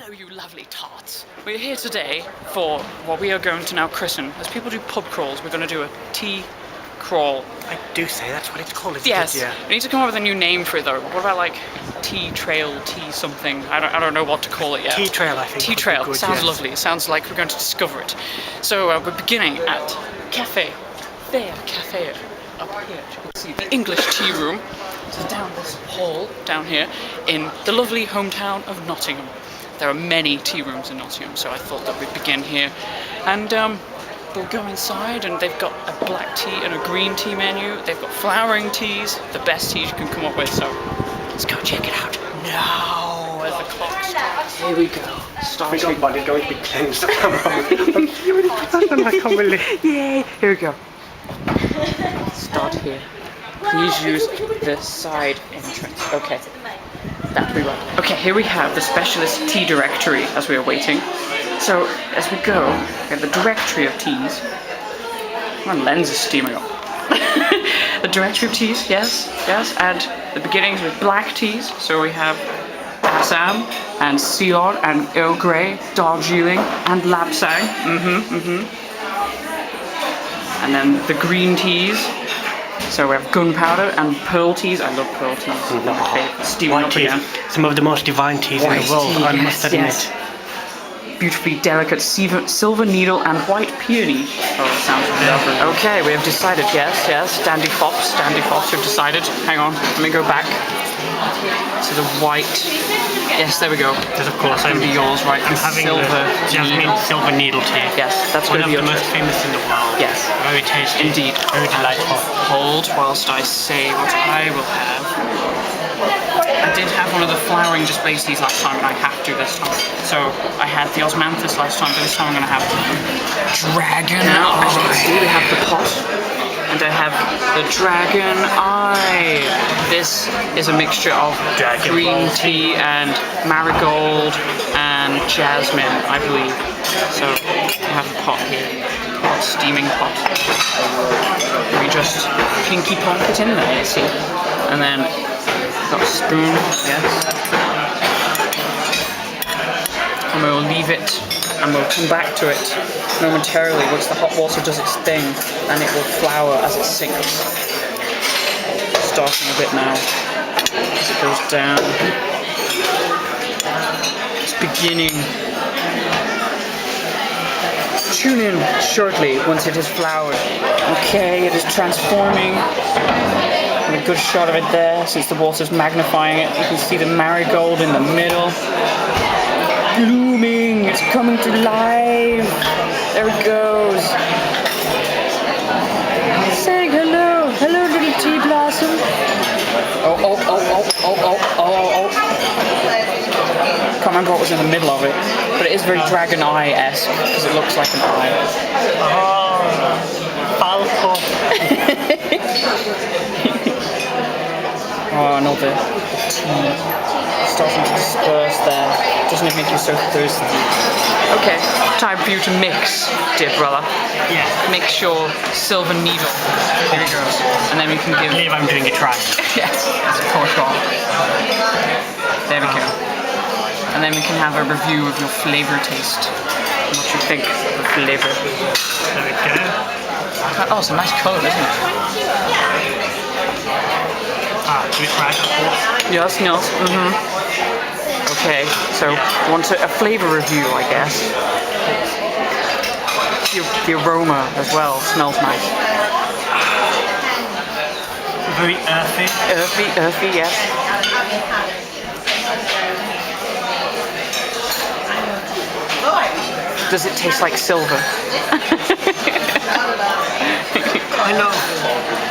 Hello, you lovely tarts. We're here today for what we are going to now christen. As people do pub crawls, we're going to do a tea crawl. I do say that's what it's called, isn't yes. it? Yeah. We need to come up with a new name for it though. What about like tea trail, tea something? I don't know what to call it yet. Tea trail, I think. Tea trail. Good, sounds yes. lovely. It sounds like we're going to discover it. So we're beginning at Cafe. There, Cafe. Up here, as you can see, the English tea room. So down this hall, down here, in the lovely hometown of Nottingham. There are many tea rooms in Nottingham, so I thought that we'd begin here. And we'll go inside, and they've got a black tea and a green tea menu. They've got flowering teas, the best teas you can come up with, so let's go check it out. Now, as the clock starts. Here we go. My God, body's going to be cleansed. You really put that on, I can't believe. Yay! Here we go. Start here. Please use the side entrance. Okay. That we want. Okay, here we have the specialist tea directory as we are waiting. So, as we go, we have the directory of teas. My lens is steaming up. The directory of teas, yes, and the beginnings with black teas. So we have Assam, and Ceylon, and Earl Grey, Darjeeling, and Lapsang. And then the green teas. So we have gunpowder and pearl teas. I love pearl teas. Steaming up again. Some of the most divine teas in the world, I must admit. Beautifully delicate silver needle and white peony. Oh, that sounds lovely. Okay, we have decided. Yes. Dandy Fops, we've decided. Hang on, let me go back to the white. Yes, there we go. Because of course I'm yours, right? I'm having the jasmine silver needle tea. Yes, that's going to be one of the most famous in the world. Yes, very tasty. Indeed, very delightful. Hold whilst I say what I will have. I did have one of the flowering display teas last time, and I have to this time. So I had the osmanthus last time, but this time I'm going to have Dragoneye. As you can see, we have the pot. And I have the Dragoneye. This is a mixture of green tea and marigold and jasmine, I believe. So I have a pot here, a steaming pot. We just pinky pump it in there, you see. And then got a spoon, yes. And we'll leave it, and we'll come back to it momentarily once the hot water does its thing, and it will flower as it sinks. Starting a bit now, as it goes down. It's beginning. Tune in shortly once it is flowered. Okay, it is transforming. And a good shot of it there, since the water's magnifying it. You can see the marigold in the middle. Blooming, it's coming to life. There it goes. Saying hello, little tea blossom. Oh. Can't remember what was in the middle of it, but it is very Dragoneye-esque because it looks like an eye. Falco. Oh, another tea starting to disperse there. Doesn't it make you so thirsty? Okay, time for you to mix, dear brother. Yeah. Mix your silver needle. Here it goes. And then we can give... I believe I'm doing it right. Yes, of course you are. There we go. And then we can have a review of your flavour taste. What you think of the flavour. There we go. Oh, it's a nice colour, isn't it? Do it right, of course. Yes. Okay, so want a flavour review, I guess. The aroma as well smells nice. Very earthy. Earthy, yes. Does it taste like silver? I know.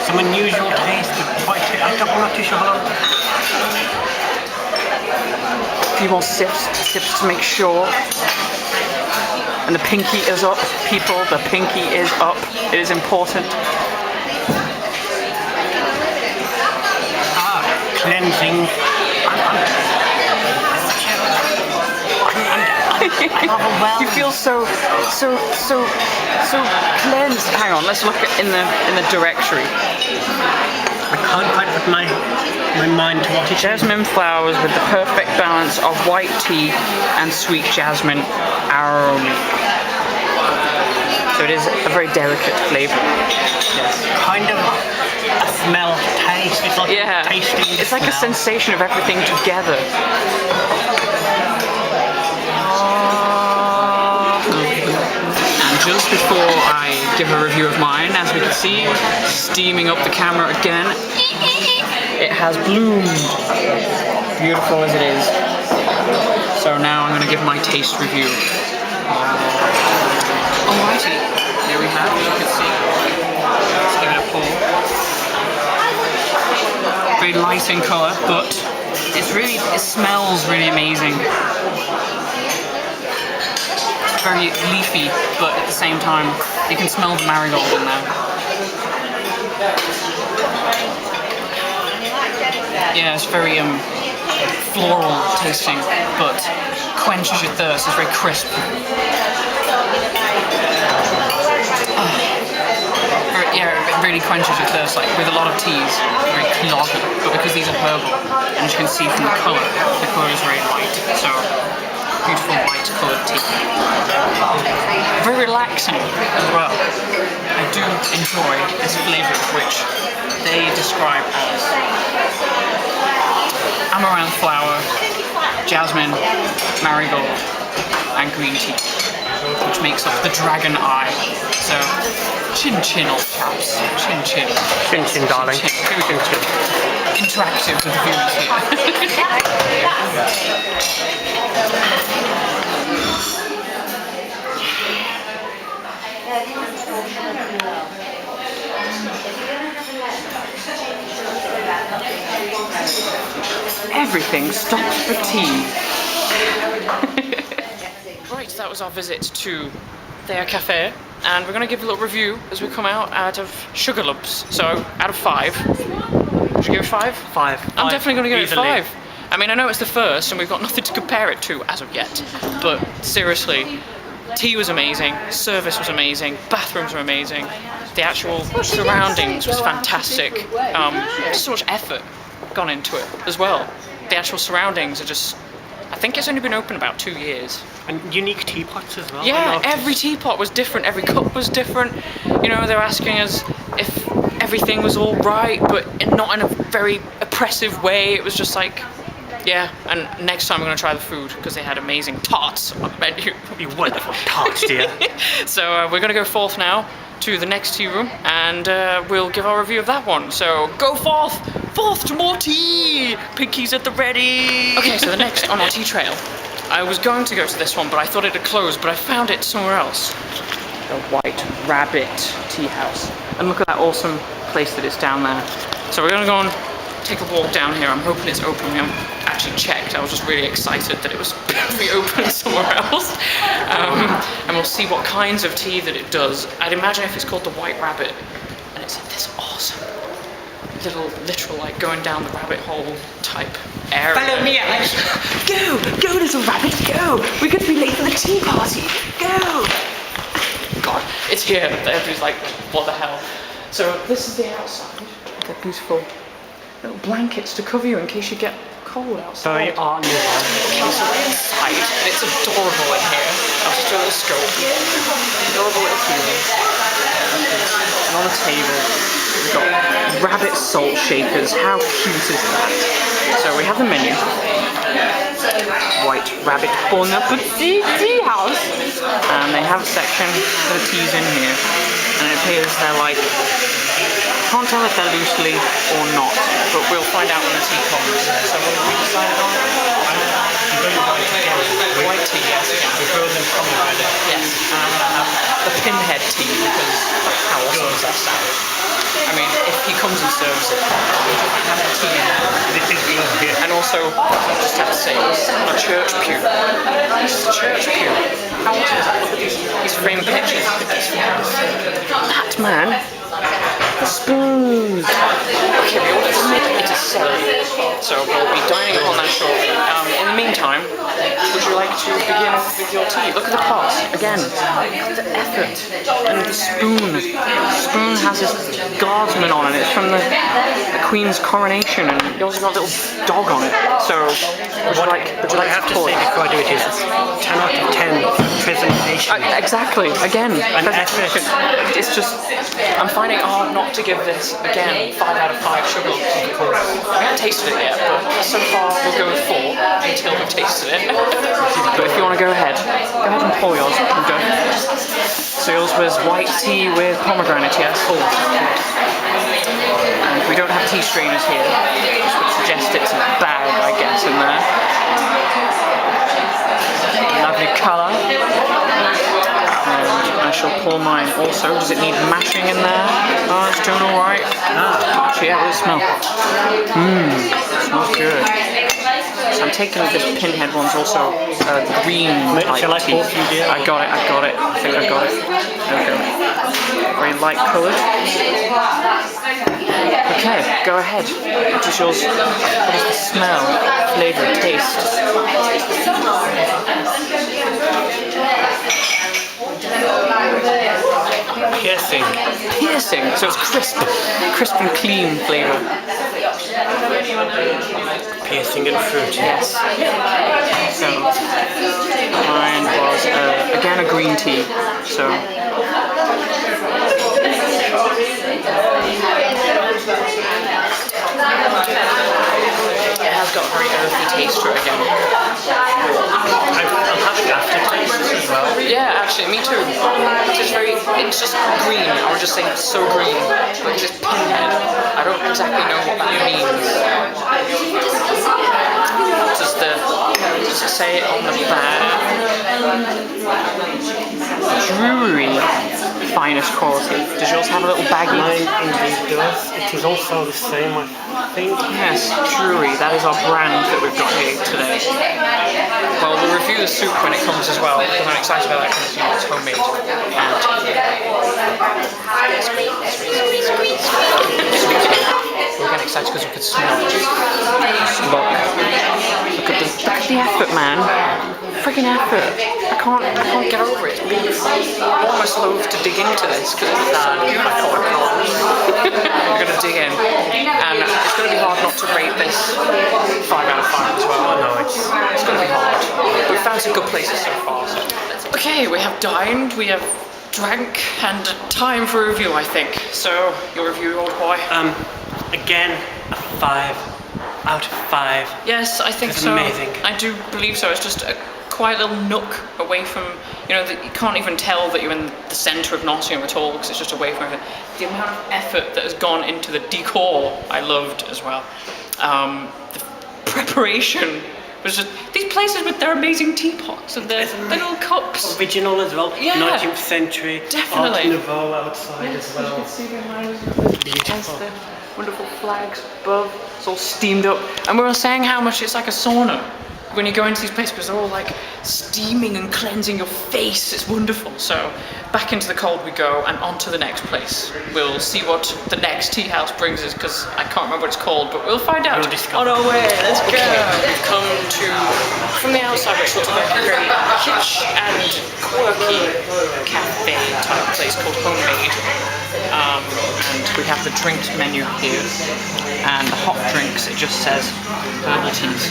Some unusual taste. I'm not too sure how long. A few more sips to make sure. And the pinky is up, people. The pinky is up. It is important. Cleansing. I'm overwhelmed. You feel so cleansed. Hang on, let's look in the directory. I can't quite put my my mind to what it is. Jasmine flowers with the perfect balance of white tea and sweet jasmine aroma. So it is a very delicate flavour. Yes. Kind of a smell, taste. It's like tasting. It's like a sensation of everything together. And just before I give a review of mine, as we can see, steaming up the camera again, it has bloomed. Beautiful as it is. So now I'm going to give my taste review. Alrighty, here we have, as you can see. Let's give it a pour. Very light in colour, but it smells really amazing. It's very leafy, but at the same time, you can smell the marigold in there. Yeah, it's very floral tasting, but quenches your thirst. It's very crisp. It really quenches your thirst, like with a lot of teas, very cloggy, but because these are herbal, and as you can see from the colour is very light, so beautiful white coloured tea. Very relaxing as well. I do enjoy this flavour, which they describe as amaranth flower, jasmine, marigold, and green tea, which makes up the Dragoneye. So, chin chin, old chaps. Chin chin. Chin chin, darling. Chin chin. Chin chin. Interactive with the viewers here. Everything stops for tea. Right, that was our visit to their cafe, and we're going to give a little review as we come out of sugar lumps. So, out of 5, would you give it 5? 5. I'm definitely going to give Easily. it 5. I mean, I know it's the first, and we've got nothing to compare it to as of yet, but seriously, tea was amazing, service was amazing, bathrooms were amazing, the actual surroundings was fantastic. Just so much effort gone into it as well. The actual surroundings are just, I think it's only been open about 2 years. And unique teapots as well. Yeah, every teapot was different, every cup was different. You know, they were asking us if everything was all right, but not in a very oppressive way. It was just like, yeah, and next time we're going to try the food, because they had amazing tarts on the menu. You wonderful tarts, dear. So we're going to go forth now to the next tea room, and we'll give our review of that one. So go forth to more tea! Pinky's at the ready! Okay, so the next on our tea trail, I was going to go to this one, but I thought it had closed, but I found it somewhere else. The White Rabbit Tea House. And look at that awesome place that is down there. So we're going to go and take a walk down here. I'm hoping it's open. We haven't actually checked. I was just really excited that it was reopened somewhere else. And we'll see what kinds of tea that it does. I'd imagine if it's called the White Rabbit, and it's in this awesome little literal, like, going down the rabbit hole type area. Follow me, Alex. Go, little rabbit, go! We're going to be late for the tea party. Go! God, it's here. Everybody's like, what the hell? So this is the outside. The beautiful little blankets to cover you in case you get cold outside. Very art nouveau. Okay, so we're inside, and it's adorable in here. I'll just do a little scope. Adorable little feeling. And on the table, we've got rabbit salt shakers. How cute is that? So we have the menu. White Rabbit Bon Appetit Tea House. And they have a section for the teas in here. And it appears they're like, can't tell if they're loosely or not, but we'll find out when the tea comes. So what have we decided on? White tea, yes. Yes, and I'm going to have the pinhead tea, because how awesome does that sound? I mean, if he comes and serves it, have the tea in there. And also, just have to say, a church pew. This is a church pew. How awesome is that? Look at these framed pictures. That man. The spoons. Okay, we ordered it is celery. So we'll be dining upon that shortly. In the meantime, would you like to begin with your tea? Look at the pot. Again, the effort. And the spoon. The spoon has this guardsman on it. It's from the Queen's coronation, and you also got a little dog on it. So, would you like I have to say before I do it is 10 out of 10 presentation. Exactly. Again, An effort. it's just, I'm finding it hard not to give this, again, 5 out of 5 sugar. I haven't tasted it yet, but so far we'll go with 4 until we've tasted it. But if you want to go ahead and pour yours. Go. So yours was white tea with pomegranate, yes? And we don't have tea strainers here, which would suggest it's a bag, I guess, in there. Lovely colour. And I shall pour mine also. Does it need mashing in there? Oh, it's doing alright. Actually, yeah, it will smell. Smells good. So I'm taking this pinhead one's also green type tea. I got it. I think I got it. There we go. Very light coloured. Okay, go ahead. What is yours? What is the smell, flavour, taste? Piercing. So it's crisp and clean flavour. Piercing and fruit. Yes. So mine was again a green tea. So. It has got a very earthy taste to it again. I'm having aftertaste as well. Yeah, actually, me too. It's just green. I would just say it's so green. Like this pinhead. I don't exactly know what that means. Does it say it on the back? Brewery. Finest quality. Does yours have a little baggie? Mine indeed does. It is also the same, I think. Yes, Drury. That is our brand that we've got here today. Well, we'll review the soup when it comes as well, because I'm excited about that because it's homemade. We're getting excited because we could smell it. Look at the effort, man. Freaking effort. I can't get over it. I'm almost loath to dig into this because it's we're going to dig in. And it's going to be hard not to rate this 5 out of 5 as well. No, It's going to be hard. We've found some good places so far. So. Okay, we have dined, we have drank, and time for a review, I think. So, your review, old boy? Again, a 5 out of 5. Yes, I think it's so. Amazing. I do believe so. It's just a quiet little nook away from, you can't even tell that you're in the centre of Nottingham at all because it's just away from everything. The amount of effort that has gone into the decor, I loved as well. The preparation was just, these places with their amazing teapots and their little cups. Original as well. Yeah. 19th century. Definitely. Art Nouveau outside as well. You can see behind Beautiful. the wonderful flags above. It's all steamed up. And we were saying how much it's like a sauna. When you go into these places, because they're all like steaming and cleansing your face. It's wonderful. So back into the cold we go, and on to the next place. We'll see what the next tea house brings us, because I can't remember what it's called, but we'll find out on our way. Let's go. We've come to, from the outside, it's sort of like a very kitsch and quirky cafe type place called Homemade. And we have the drinks menu here, and the hot drinks, it just says herbal teas.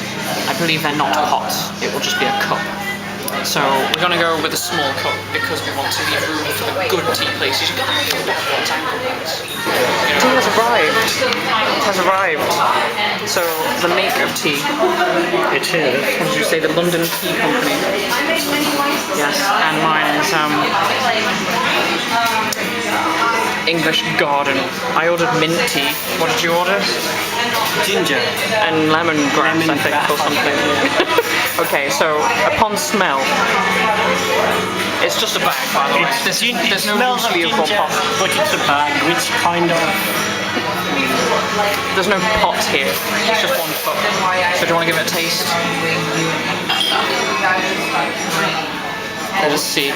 I believe they're not hot, it will just be a cup. So we're going to go with a small cup because we want to leave room for the good tea places. You can't do that one's ankle ones. Tea has arrived. It has arrived. So the make of tea. It is. As you say, the London Tea Company. Yes, and mine is English Garden. I ordered mint tea. What did you order? Ginger. And lemongrass, I think, or something. Okay, so upon smell, it's just a bag, by the way. There's no smells of loose vehicle ginger, pot. but it's a bag, which kind of... There's no pot here. It's just one cup. So do you want to give it a taste? Let us see.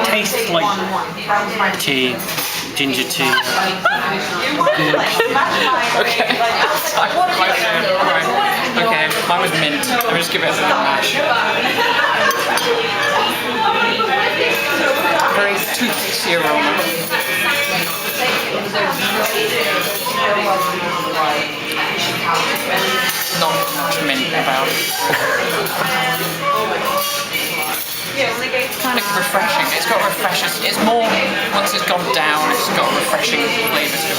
tastes like tea, ginger tea. Okay. Okay, mine was mint. Let me just give it a bit of mash. Very toothy aroma. Not much mint about it. Kind of refreshing. It's got refreshing. It's more, once it's gone down, it's got a refreshing flavour to it.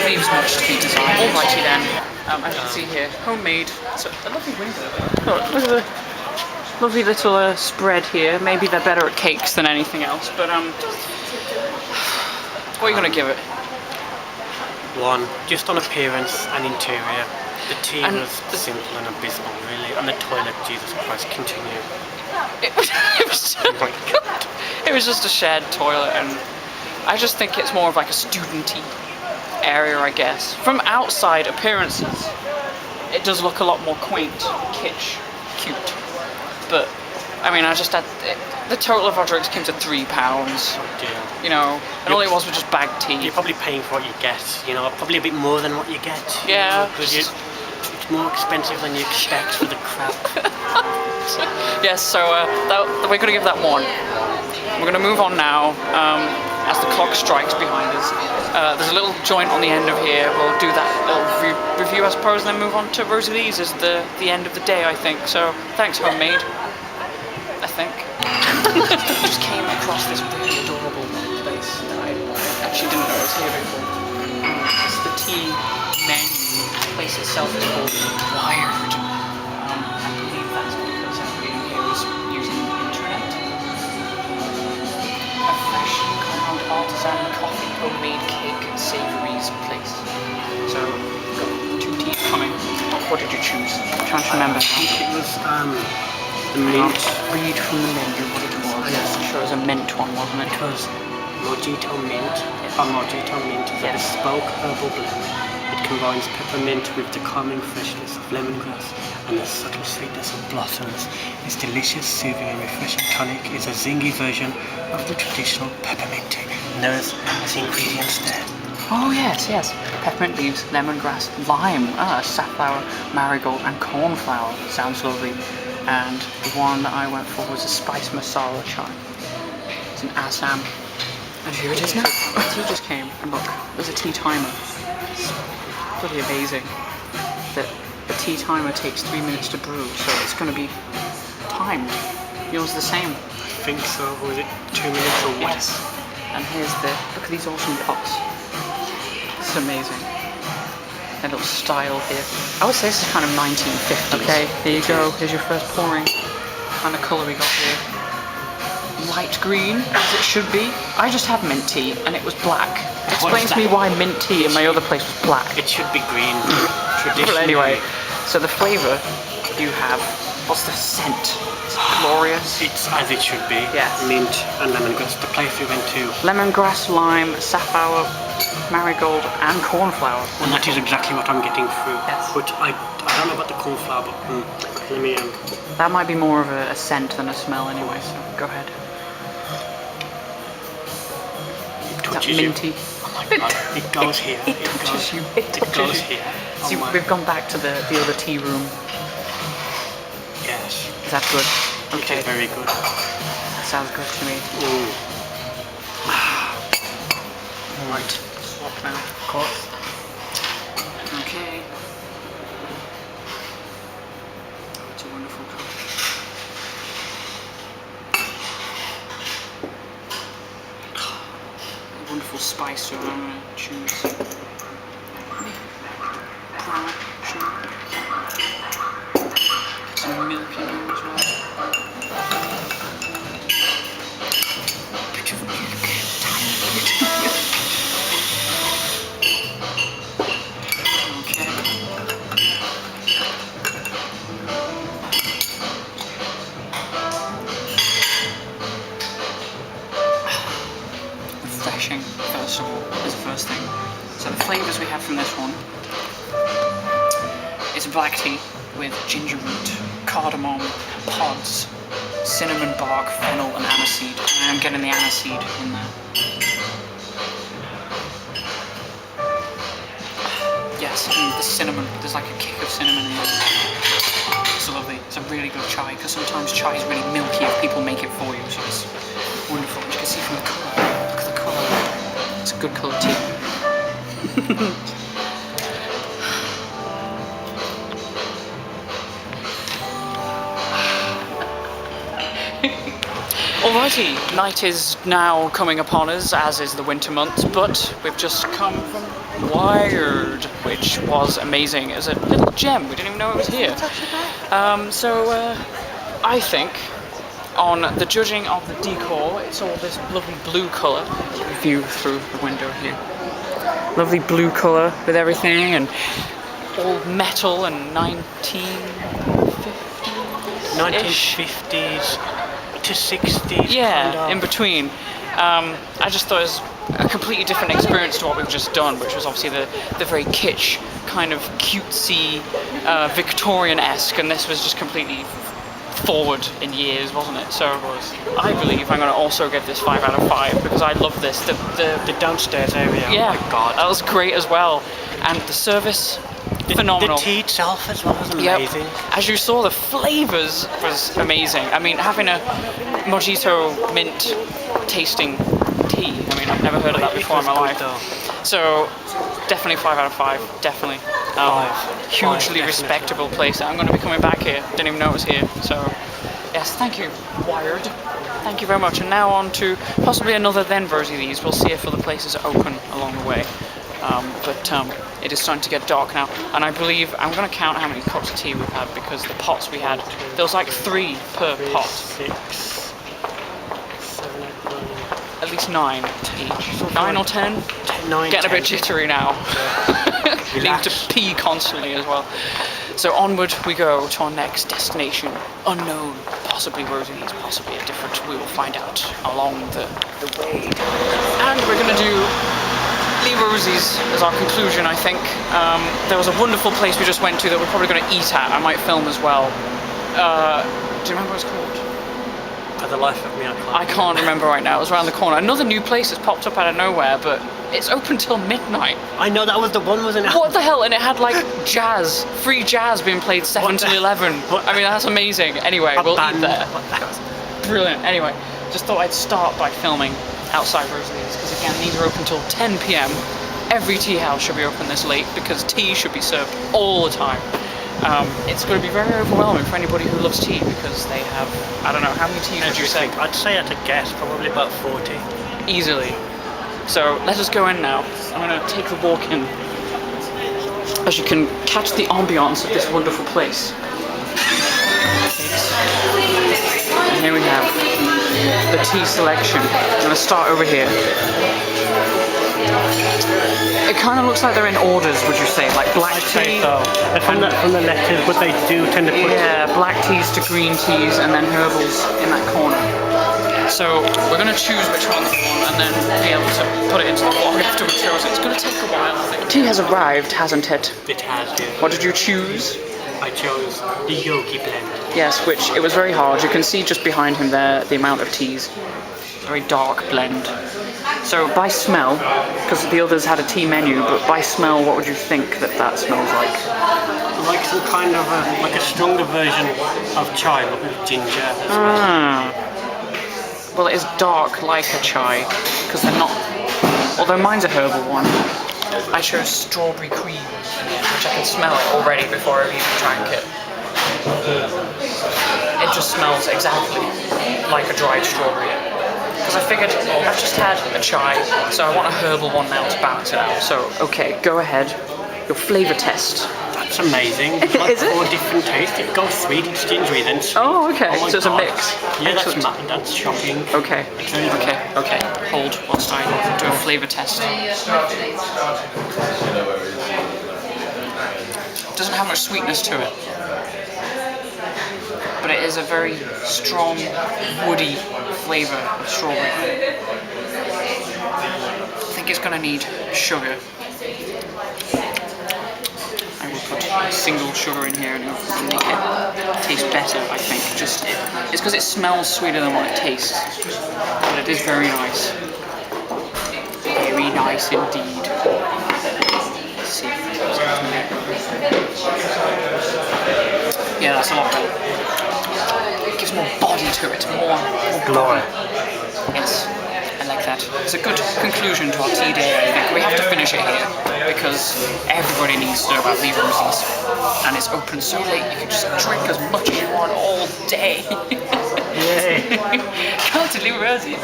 Leaves much to be desired. Alrighty then. As you can see here, homemade. It's a lovely window. Look at the lovely little spread here. Maybe they're better at cakes than anything else, but what are you gonna give it? 1, just on appearance and interior. The tea And was simple and abysmal, really, and the toilet, Jesus Christ, continue. It was just a shared toilet, and I just think it's more of like a studenty area, I guess. From outside appearances, it does look a lot more quaint, kitsch, cute. But I mean, I just had the total of our drinks came to £3. Oh dear. You know, and all it was just bagged tea. You're probably paying for what you get, you know, probably a bit more than what you get. Yeah. Because it's more expensive than you expect for the crap. Yes, so we're going to give that 1. We're going to move on now as the clock strikes behind us. There's a little joint on the end of here. We'll do that little review, I suppose, and then move on to Rosalie's as the end of the day, I think. So thanks, homemade. I think. Just came across this really adorable place that I actually didn't know was here before. It's the tea menu. The place itself is called Wired. I believe that's because everybody here is using the internet. A fresh compound artisan coffee, homemade cake, savouries place. So we've got 2 teas coming. What did you choose? I'm trying to remember. I think it was the mint. Read from the menu what it was. Yes. I'm sure it was a mint one, wasn't it? It was mojito mint. Yes. Mojito mint is a Yes. bespoke herbal blend. It combines peppermint with the calming freshness of lemongrass and the subtle sweetness of blossoms. Its delicious, soothing and refreshing tonic is a zingy version of the traditional peppermint tea. There's the ingredients there. Oh yes, yes. Peppermint leaves, lemongrass, lime, safflower, marigold and cornflower. Sounds lovely. And the one that I went for was a spice masala chai. It's in Assam. And here it is now. The tea just came, and look, there's a tea timer. It's pretty amazing that the tea timer takes 3 minutes to brew, so it's going to be timed. Yours the same. I think so. Or is it 2 minutes or what? Yes. And here's look at these awesome pots. This is amazing. A little style here. I would say this is kind of 1950s. Okay, here you go. Here's your first pouring. And the colour we got here. Light green, as it should be. I just had mint tea, and it was black. Explains to me why mint tea in my other place was black. It should be green. But anyway, so the flavour you have, what's the scent? It's glorious. It's as it should be. Yes. Mint and lemongrass. The place we went to. Lemongrass, lime, safflower, marigold and cornflower. And that is exactly what I'm getting through. Yes. But I don't know about the cornflower, but let me... That might be more of a scent than a smell anyway, so go ahead. Is that minty? Oh my god, it goes here. It touches you. It goes here. See, we've gone back to the other tea room. Yes. Is that good? It Okay. is very good. That sounds good to me. Right. Swap now. Of course. Okay. It's a wonderful colour. A wonderful spice, so I'm going to choose brown sugar. Some milk in here as well. Bit of milk. Tiny bit. Refreshing, first of all, is the first thing. So the flavours we have from this one It's a black tea with ginger root, cardamom, pods, cinnamon bark, fennel, and aniseed. And I'm getting the aniseed in there. Yes, and the cinnamon. There's like a kick of cinnamon in it. It's lovely. It's a really good chai, because sometimes chai is really milky if people make it for you, so it's wonderful. You can see from the colour. Look at the colour. It's a good colour tea. Alrighty, night is now coming upon us, as is the winter months, but we've just come from Wired, which was amazing. It was a little gem, we didn't even know it was here. I think, on the judging of the decor, it's all this lovely blue colour. View through the window here. Lovely blue colour with everything, and all metal and 1950s to 60s. Yeah, kind of. in between. I just thought it was a completely different experience to what we've just done, which was obviously the very kitsch, kind of cutesy, Victorian-esque, and this was just completely forward in years, wasn't it? So I believe I'm going to also give this 5 out of 5 because I love this. The downstairs area, yeah, oh my god. That was great as well. And the service, phenomenal. The tea itself as well was amazing. Yep. As you saw, the flavours was amazing. I mean, having a mojito mint tasting tea, I mean, I've never heard of that before in my life. So definitely 5 out of 5, definitely. Hugely respectable place. I'm going to be coming back here. Didn't even know it was here. So yes, thank you, Wired. Thank you very much. And now on to possibly another then version of these. We'll see if other places are open along the way. But it is starting to get dark now, and I believe I'm going to count how many cups of tea we've had, because the pots we had, there was like 3 per pot. 6, 7, 8, 9. At least 9 each. 9 or 10? 9, Getting a 10. bit jittery now. Need to pee constantly as well. So onward we go to our next destination. Unknown, possibly Rosie's, possibly a different. We will find out along the way. And we're going to do Lee Rosie's as our conclusion, I think. There was a wonderful place we just went to that we're probably going to eat at. I might film as well. Do you remember what it's called? For the life of me, I can't remember right now. It was around the corner. Another new place has popped up out of nowhere, but it's open till midnight. I know, that was the one, wasn't it? What the hell? And it had like jazz, free jazz being played 7 till 11. I mean, that's amazing. Anyway, we'll eat there. Brilliant. Anyway, just thought I'd start by filming outside Rosalie's, because again, these are open till 10 p.m. Every tea house should be open this late, because tea should be served all the time. It's going to be very overwhelming for anybody who loves tea, because they have, I don't know, how many teas would you say? I'd say at a guess, probably about 40. Easily. So let us go in now. I'm going to take the walk in, as you can catch the ambiance of this wonderful place. And here we have the tea selection. I'm going to start over here. It kind of looks like they're in orders, would you say? Like black tea? So. From the letters, but they do tend to put... Yeah, black teas to green teas, and then herbals in that corner. So we're going to choose which one we want, and then be able to put it into the vlog after we chose it. It's going to take a while, I think. Tea has arrived, hasn't it? It has, yeah. What did you choose? I chose the yogi blend. Yes, which it was very hard. You can see just behind him there the amount of teas. Very dark blend. So by smell, because the others had a tea menu, but by smell, what would you think that smells like? Like some kind of like a stronger version of chai, but with ginger. Well, it is dark like a chai, because they're not. Although mine's a herbal one. I chose strawberry cream, which I can smell it already before I've even drank it. It just smells exactly like a dried strawberry. Because I figured I've just had a chai, so I want a herbal one now to balance it out. So, okay, go ahead. Your flavour test. That's amazing. It's like Is it? 4 different tastes. It goes sweet, it's gingery, then sweet. Oh, okay. Oh so it's God. a mix. Yeah, Excellent. that's shocking. Okay. Okay. Hold whilst I do a flavour test. It doesn't have much sweetness to it, but it is a very strong, woody flavour of strawberry. I think it's going to need sugar. I will put a single sugar in here and it'll make it taste better, I think. It's because it smells sweeter than what it tastes. But it is very nice. Very nice indeed. Let's see. Yeah, that's a lot better. It gives more body to it, more Glory. Yes, I like that. It's a good conclusion to our tea day, I think. We have to finish it here because everybody needs to know about Lee Rosie's. And it's open so late you can just drink as much as you want all day. Yay! Come to Lee Rosie's.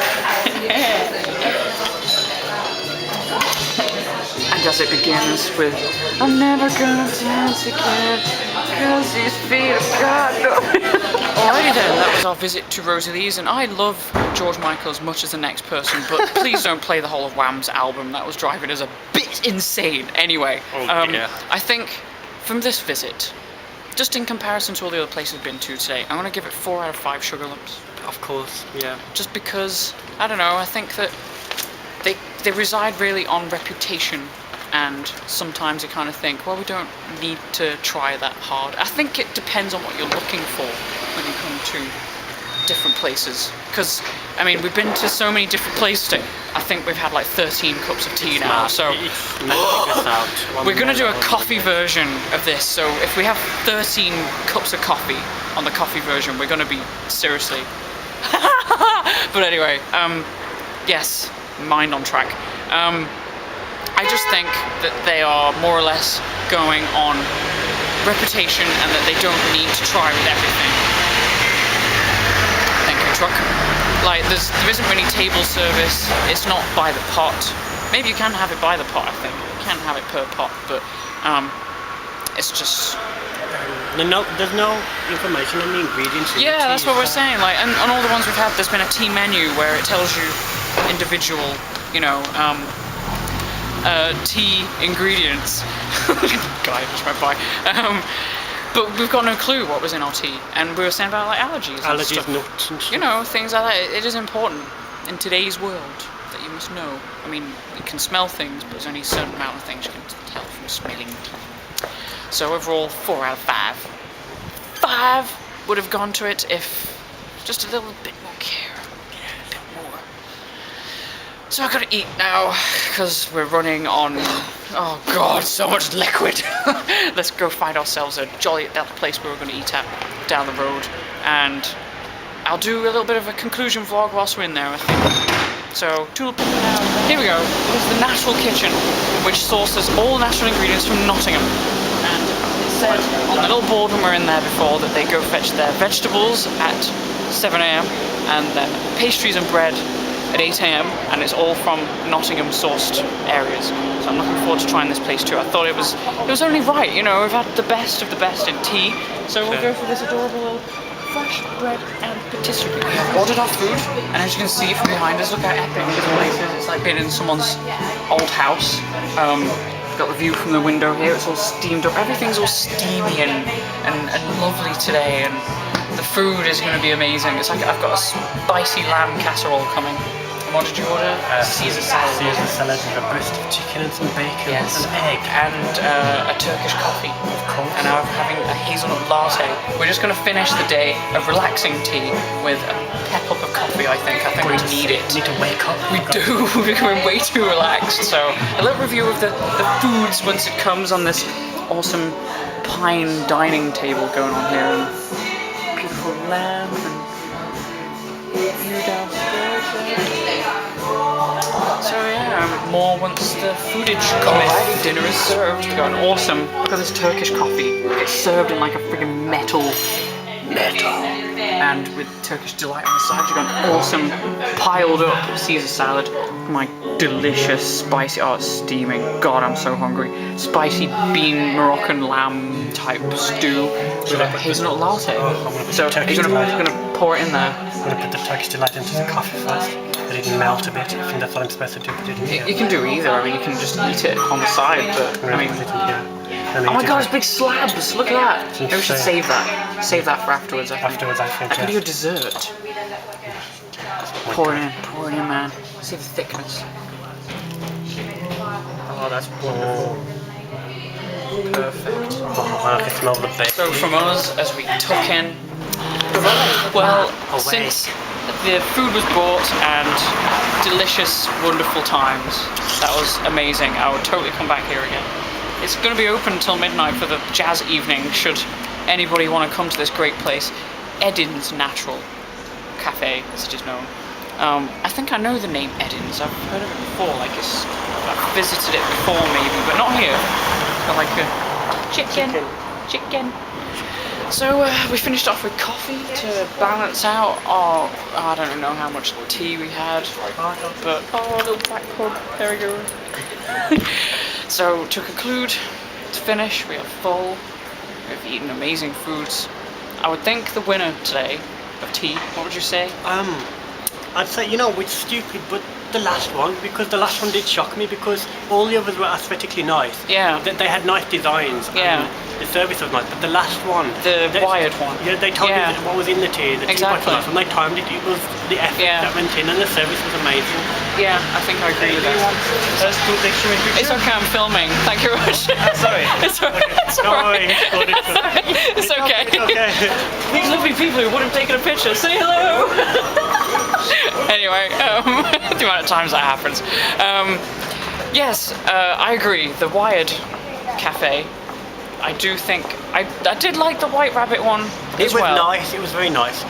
And as it begins with, I'm never gonna dance again, cause these feet have got no... Alrighty then, that was our visit to Rosie Lee's, and I love George Michael as much as the next person, but please don't play the whole of Wham's album. That was driving us a bit insane. Anyway, I think from this visit, just in comparison to all the other places we've been to today, I'm going to give it 4 out of 5 sugar lumps. Of course, yeah. Just because, I don't know, I think that they reside really on reputation, and sometimes you kind of think, well, we don't need to try that hard. I think it depends on what you're looking for when you come to different places. Because, I mean, we've been to so many different places today. I think we've had like 13 cups of tea now, so we're going to do a coffee version of this. So if we have 13 cups of coffee on the coffee version, we're going to be seriously... But anyway, yes, mind on track. I just think that they are more or less going on reputation and that they don't need to try with everything. Thank you, truck. Like, there isn't really table service. It's not by the pot. Maybe you can have it by the pot, I think. You can have it per pot, but it's just... There's no information on the ingredients. Yeah, that's what we're saying. Like, and on all the ones we've had, there's been a tea menu where it tells you individual, you know, tea ingredients. Guy just went by. But we've got no clue what was in our tea, and we were saying about like allergies, nuts, and stuff. You know, things like that. It is important in today's world that you must know. I mean, you can smell things, but there's only a certain amount of things you can tell from smelling tea. So overall, 4 out of 5. 5 would have gone to it if just a little bit more care. A bit more. So I've got to eat now, because we're running on, oh god, so much liquid. Let's go find ourselves a jolly place where we're going to eat at down the road, and I'll do a little bit of a conclusion vlog whilst we're in there, I think. So, here we go. Here's the Natural Kitchen, which sources all natural ingredients from Nottingham. And it said on the little board when we were in there before that they go fetch their vegetables at 7 AM and then pastries and bread at 8 AM, and it's all from Nottingham sourced areas. So I'm looking forward to trying this place too. I thought it was only right, you know, we've had the best of the best in tea, so we'll go for this adorable little fresh bread and patisserie. We've ordered our food, and as you can see from behind us, look how epic this place is. It's like being in someone's old house. Got the view from the window here, it's all steamed up. Everything's all steamy and lovely today, and the food is going to be amazing. It's like I've got a spicy lamb casserole coming. What did you order? Caesar salad. Caesar salad with a breast of chicken and some bacon and an egg. And a Turkish coffee. Of course. And I'm having a hazelnut latte. We're just going to finish the day of relaxing tea with a pep up of coffee, I think. I think we need it. We need to wake up. We do. We're becoming way too relaxed. So a little review of the foods once it comes on this awesome pine dining table going on here. And beautiful lamb and view downstairs there. So yeah, more once the foodage comes. Dinner is served. We've got an awesome, look at this Turkish coffee. It's served in like a friggin' metal. And with Turkish delight on the side, you've got an awesome piled up Caesar salad. My delicious spicy, oh it's steaming, god I'm so hungry. Spicy bean Moroccan lamb type stew with a hazelnut latte. So you're gonna pour it in there. I'm going to put the Turkish delight into the coffee first. Let it melt a bit. I think that's what I'm supposed to do. You can do either. I mean, you can just eat it on the side, but I mean. Oh my god, it's big slabs! Look at that! Maybe we should save that. Save that for afterwards, I think. Afterwards, I think. That could be your dessert. Pour it in, man. See the thickness. Oh, that's wonderful. Perfect. I can smell the bacon. So from us, as we tuck in, well, Away. since the food was bought and delicious, wonderful times, that was amazing. I would totally come back here again. It's going to be open until midnight for the jazz evening, should anybody want to come to this great place. Edin's Natural Cafe, as it is known. I think I know the name Edin's. I've heard of it before. Like I've visited it before, maybe, but not here. Got like a chicken. So we finished off with coffee to balance out our, I don't know how much tea we had, but oh, little black pug, there we go. So to conclude, to finish, we are full. We've eaten amazing foods. I would think the winner today of tea, what would you say? I'd say, you know, it's stupid, but the last one, because the last one did shock me, because all the others were aesthetically nice. Yeah. They had nice designs. Yeah. And the service was nice, but the last one, The wired one. Yeah, they told Yeah. you what was in the tea. The Exactly. tea was nice, and they timed it. It was the effort Yeah. that went in, and the service was amazing. Yeah, I think I agree with that. It's okay, I'm filming. Thank you very much. Sorry. It's alright. It's alright. It's okay. It's okay. These lovely people who wouldn't have taken a picture, say hello. Anyway, the amount of times that happens. Yes, I agree. The Wired Cafe, I do think I did like the White Rabbit one It as was well. nice. It was very nice.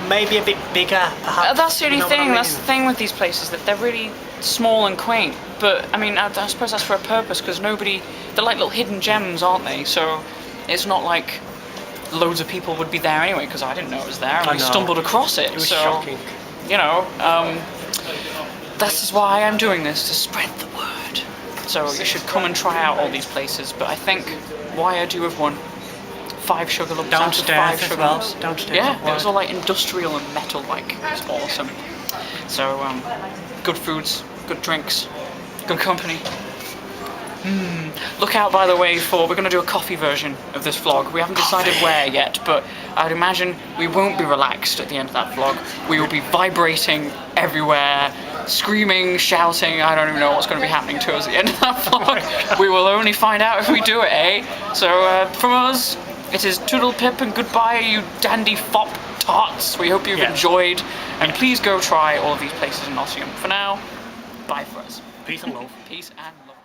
Maybe a bit bigger, perhaps. That's the only you know what I thing. mean? That's the thing with these places, that they're really small and quaint. But I mean, I suppose that's for a purpose, because they're like little hidden gems, aren't they? So it's not like loads of people would be there anyway, because I didn't know it was there, and we know. stumbled across it. It was so, shocking. you know, that is why I'm doing this, to spread the word. So you should come and try out all these places. But I think Wired, you have won 5 sugar lumps out of Downstairs 5 as sugar well. lumps. Downstairs Yeah, as it was well. all like industrial and metal-like. It was awesome. So good foods, good drinks, good company. Look out, by the way, we're going to do a coffee version of this vlog. We haven't decided where yet, but I'd imagine we won't be relaxed at the end of that vlog. We will be vibrating everywhere, screaming, shouting. I don't even know what's going to be happening to us at the end of that vlog. We will only find out if we do it, eh? So from us, it is toodle pip and goodbye, you dandy fop tarts. We hope you've enjoyed, and please go try all of these places in Nottingham. For now, bye for us. Peace and love. Peace and love.